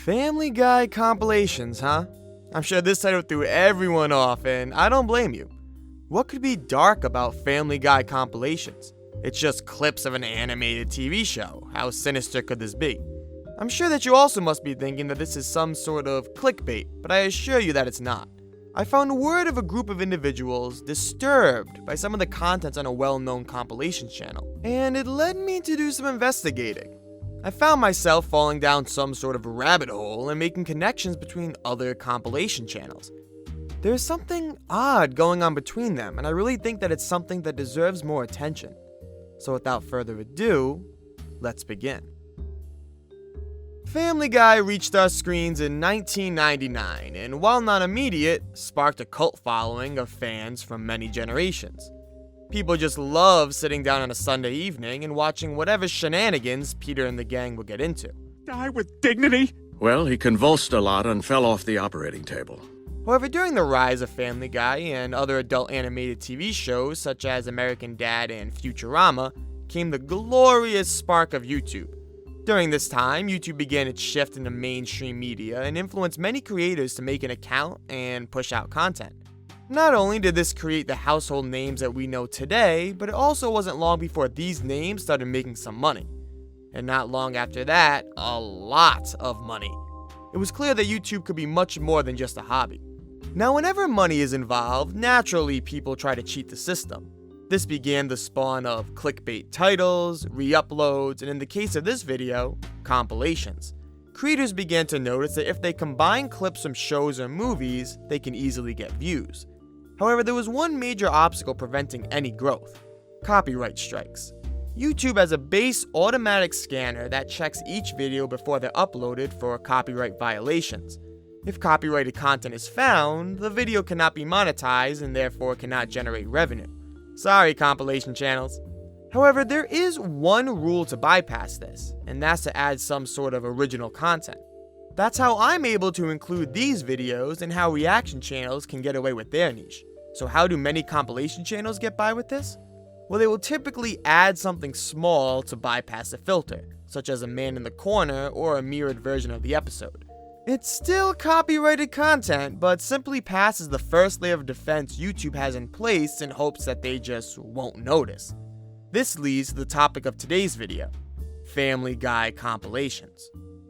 Family Guy Compilations, huh? I'm sure this title threw everyone off, and I don't blame you. What could be dark about Family Guy Compilations? It's just clips of an animated TV show. How sinister could this be? I'm sure that you also must be thinking that this is some sort of clickbait, but I assure you that it's not. I found word of a group of individuals disturbed by some of the contents on a well-known compilations channel, and it led me to do some investigating. I found myself falling down some sort of rabbit hole and making connections between other compilation channels. There's something odd going on between them, and I really think that it's something that deserves more attention. So without further ado, let's begin. Family Guy reached our screens in 1999, and while not immediate, sparked a cult following of fans from many generations. People just love sitting down on a Sunday evening and watching whatever shenanigans Peter and the gang will get into. Die with dignity? Well, he convulsed a lot and fell off the operating table. However, during the rise of Family Guy and other adult animated TV shows such as American Dad and Futurama, came the glorious spark of YouTube. During this time, YouTube began its shift into mainstream media and influenced many creators to make an account and push out content. Not only did this create the household names that we know today, but it also wasn't long before these names started making some money. And not long after that, a lot of money. It was clear that YouTube could be much more than just a hobby. Now, whenever money is involved, naturally people try to cheat the system. This began the spawn of clickbait titles, re-uploads, and in the case of this video, compilations. Creators began to notice that if they combine clips from shows or movies, they can easily get views. However, there was one major obstacle preventing any growth: copyright strikes. YouTube has a base automatic scanner that checks each video before they're uploaded for copyright violations. If copyrighted content is found, the video cannot be monetized and therefore cannot generate revenue. Sorry, compilation channels. However, there is one rule to bypass this, and that's to add some sort of original content. That's how I'm able to include these videos and how reaction channels can get away with their niche. So how do many compilation channels get by with this? Well, they will typically add something small to bypass the filter, such as a man in the corner or a mirrored version of the episode. It's still copyrighted content, but simply passes the first layer of defense YouTube has in place in hopes that they just won't notice. This leads to the topic of today's video: Family Guy Compilations.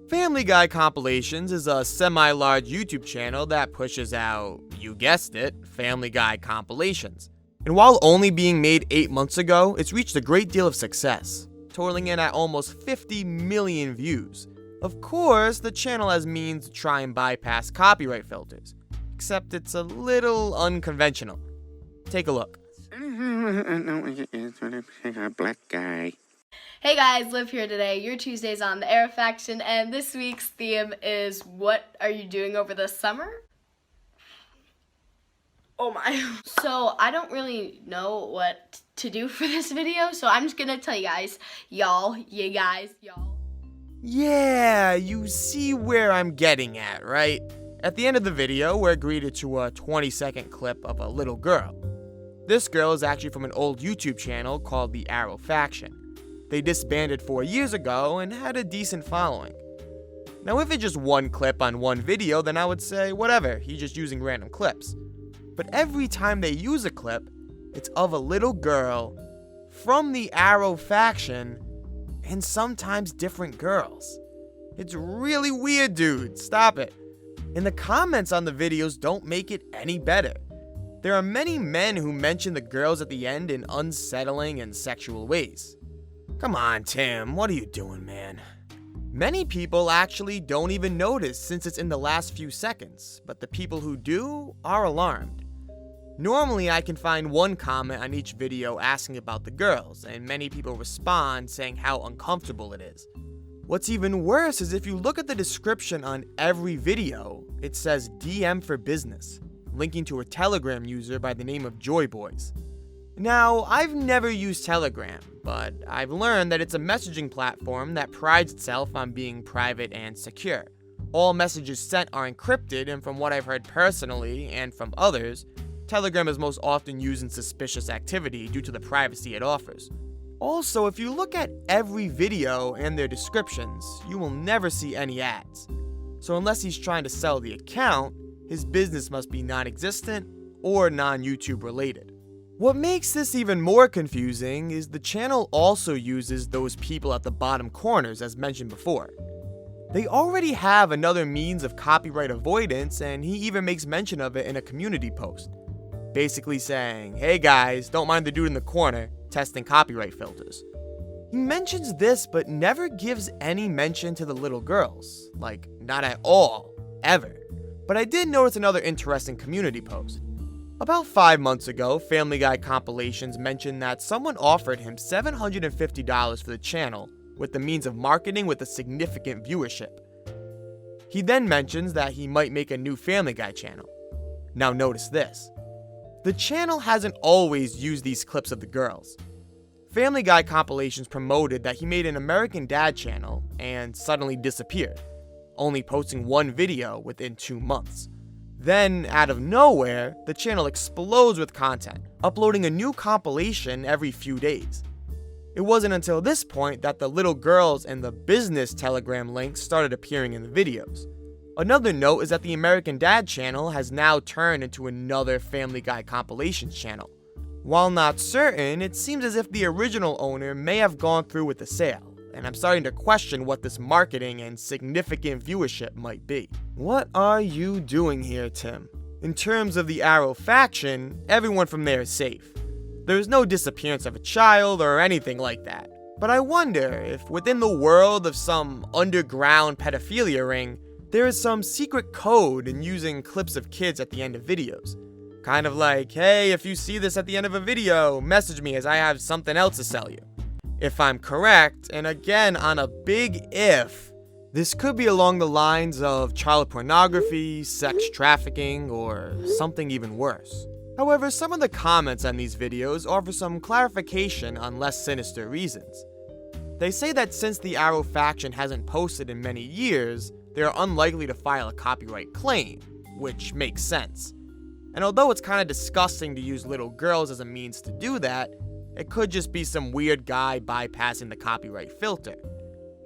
Family Guy Compilations is a semi-large YouTube channel that pushes out, you guessed it, Family Guy Compilations. And while only being made 8 months ago, it's reached a great deal of success, totaling in at almost 50 million views. Of course, the channel has means to try and bypass copyright filters, except it's a little unconventional. Take a look. Black guy. Hey guys, Liv here today. Your Tuesdays on the Arrow Faction, and this week's theme is what are you doing over the summer? Oh my. So I don't really know what to do for this video, so I'm just gonna tell you guys, y'all. Yeah, you see where I'm getting at, right? At the end of the video, we're greeted to a 20-second clip of a little girl. This girl is actually from an old YouTube channel called the Arrow Faction. They disbanded 4 years ago and had a decent following. Now, if it's just one clip on one video, then I would say, whatever, he's just using random clips. But every time they use a clip, it's of a little girl from the Arrow Faction, and sometimes different girls. It's really weird, dude. Stop it. And the comments on the videos don't make it any better. There are many men who mention the girls at the end in unsettling and sexual ways. Come on, Tim, what are you doing, man? Many people actually don't even notice since it's in the last few seconds, but the people who do are alarmed. Normally, I can find one comment on each video asking about the girls, and many people respond saying how uncomfortable it is. What's even worse is if you look at the description on every video, it says DM for business, linking to a Telegram user by the name of Joyboiz. Now, I've never used Telegram, but I've learned that it's a messaging platform that prides itself on being private and secure. All messages sent are encrypted, and from what I've heard personally and from others, Telegram is most often used in suspicious activity due to the privacy it offers. Also, if you look at every video and their descriptions, you will never see any ads. So unless he's trying to sell the account, his business must be non-existent or non-YouTube related. What makes this even more confusing is the channel also uses those people at the bottom corners as mentioned before. They already have another means of copyright avoidance, and he even makes mention of it in a community post, basically saying, "Hey guys, don't mind the dude in the corner, testing copyright filters." He mentions this but never gives any mention to the little girls, like not at all, ever. But I did notice another interesting community post. About 5 months ago, Family Guy Compilations mentioned that someone offered him $750 for the channel with the means of marketing with a significant viewership. He then mentions that he might make a new Family Guy channel. Now notice this. The channel hasn't always used these clips of the girls. Family Guy Compilations promoted that he made an American Dad channel and suddenly disappeared, only posting one video within 2 months. Then, out of nowhere, the channel explodes with content, uploading a new compilation every few days. It wasn't until this point that the little girls and the business Telegram links started appearing in the videos. Another note is that the American Dad channel has now turned into another Family Guy Compilations channel. While not certain, it seems as if the original owner may have gone through with the sale, and I'm starting to question what this marketing and significant viewership might be. What are you doing here, Tim? In terms of the Arrow faction, everyone from there is safe. There's no disappearance of a child or anything like that. But I wonder if within the world of some underground pedophilia ring, there is some secret code in using clips of kids at the end of videos. Kind of like, hey, if you see this at the end of a video, message me as I have something else to sell you. If I'm correct, and again on a big if, this could be along the lines of child pornography, sex trafficking, or something even worse. However, some of the comments on these videos offer some clarification on less sinister reasons. They say that since the Arrow faction hasn't posted in many years, they are unlikely to file a copyright claim, which makes sense. And although it's kind of disgusting to use little girls as a means to do that, it could just be some weird guy bypassing the copyright filter.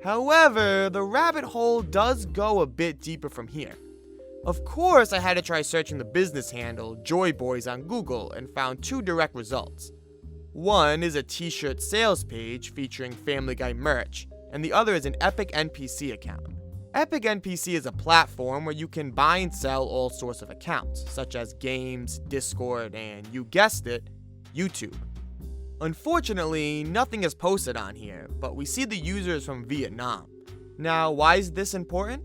However, the rabbit hole does go a bit deeper from here. Of course, I had to try searching the business handle Joyboiz on Google and found 2 direct results. One is a t-shirt sales page featuring Family Guy merch, and the other is an Epic NPC account. Epic NPC is a platform where you can buy and sell all sorts of accounts, such as games, Discord, and you guessed it, YouTube. Unfortunately, nothing is posted on here, but we see the users from Vietnam. Now, why is this important?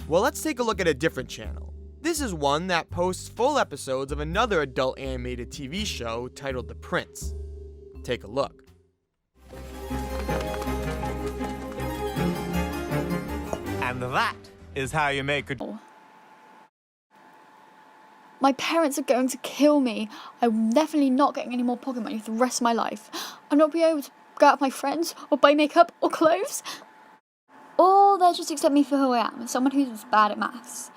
Well, let's take a look at a different channel. This is one that posts full episodes of another adult animated TV show titled The Prince. Take a look. And that is how you make a... My parents are going to kill me. I'm definitely not getting any more pocket money for the rest of my life. I'm not being able to go out with my friends or buy makeup or clothes. Or they'll just accept me for who I am, someone who's bad at maths.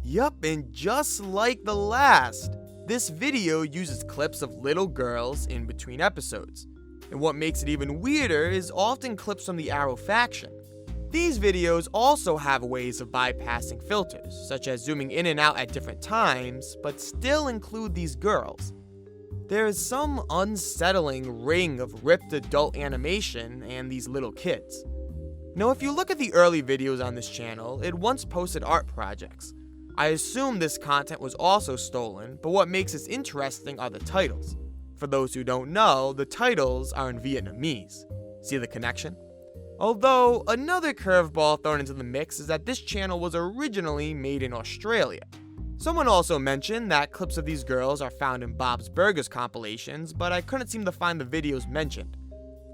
Yup, and just like the last, this video uses clips of little girls in between episodes. And what makes it even weirder is often clips from the Arrow faction. These videos also have ways of bypassing filters, such as zooming in and out at different times, but still include these girls. There is some unsettling ring of ripped adult animation and these little kids. Now, if you look at the early videos on this channel, it once posted art projects. I assume this content was also stolen, but what makes this interesting are the titles. For those who don't know, the titles are in Vietnamese. See the connection? Although, another curveball thrown into the mix is that this channel was originally made in Australia. Someone also mentioned that clips of these girls are found in Bob's Burgers compilations, but I couldn't seem to find the videos mentioned.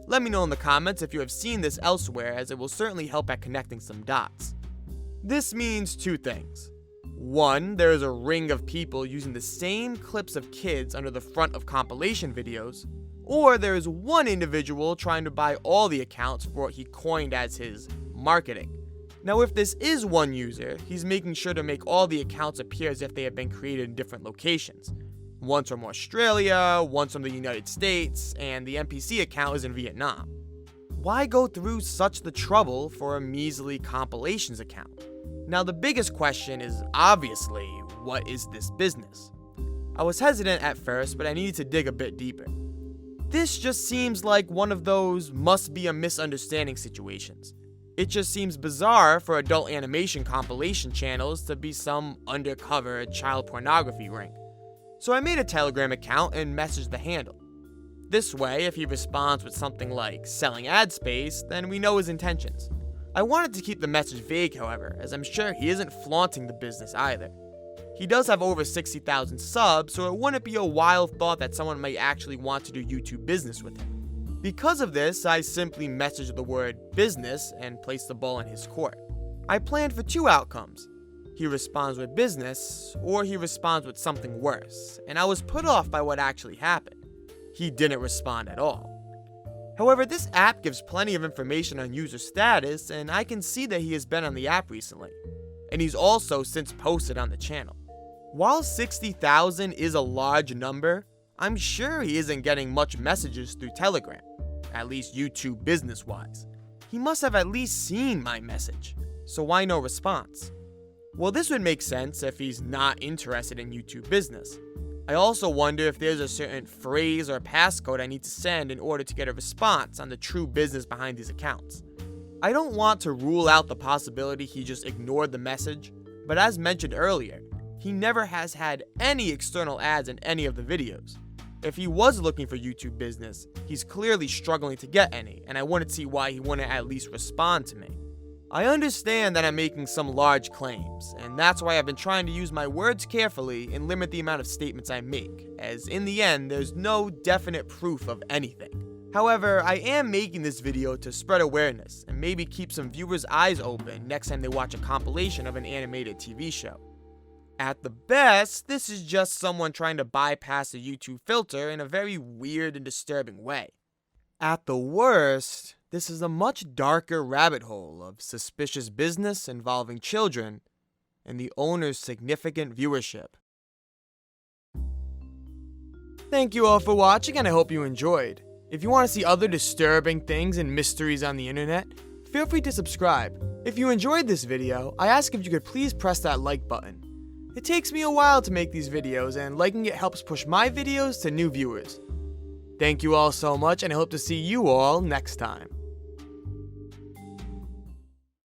Let me know in the comments if you have seen this elsewhere, as it will certainly help at connecting some dots. This means 2 things. 1, there is a ring of people using the same clips of kids under the front of compilation videos, or there is one individual trying to buy all the accounts for what he coined as his marketing. Now, if this is one user, he's making sure to make all the accounts appear as if they have been created in different locations. Once from Australia, once from the United States, and the NPC account is in Vietnam. Why go through such the trouble for a measly compilations account? Now the biggest question is obviously, what is this business? I was hesitant at first, but I needed to dig a bit deeper. This just seems like one of those must be a misunderstanding situations. It just seems bizarre for adult animation compilation channels to be some undercover child pornography ring. So I made a Telegram account and messaged the handle. This way, if he responds with something like selling ad space, then we know his intentions. I wanted to keep the message vague, however, as I'm sure he isn't flaunting the business either. He does have over 60,000 subs, so it wouldn't be a wild thought that someone might actually want to do YouTube business with him. Because of this, I simply messaged the word business and placed the ball in his court. I planned for 2 outcomes. He responds with business, or he responds with something worse, and I was put off by what actually happened. He didn't respond at all. However, this app gives plenty of information on user status, and I can see that he has been on the app recently. And he's also since posted on the channel. While 60,000 is a large number, I'm sure he isn't getting much messages through Telegram, at least YouTube business-wise. He must have at least seen my message, so why no response? Well, this would make sense if he's not interested in YouTube business. I also wonder if there's a certain phrase or passcode I need to send in order to get a response on the true business behind these accounts. I don't want to rule out the possibility he just ignored the message, but as mentioned earlier, he never has had any external ads in any of the videos. If he was looking for YouTube business, he's clearly struggling to get any, and I wouldn't see why he wouldn't at least respond to me. I understand that I'm making some large claims, and that's why I've been trying to use my words carefully and limit the amount of statements I make, as in the end, there's no definite proof of anything. However, I am making this video to spread awareness and maybe keep some viewers' eyes open next time they watch a compilation of an animated TV show. At the best, this is just someone trying to bypass the YouTube filter in a very weird and disturbing way. At the worst, this is a much darker rabbit hole of suspicious business involving children and the owner's significant viewership. Thank you all for watching, and I hope you enjoyed. If you want to see other disturbing things and mysteries on the internet, feel free to subscribe. If you enjoyed this video, I ask if you could please press that like button. It takes me a while to make these videos, and liking it helps push my videos to new viewers. Thank you all so much, and I hope to see you all next time.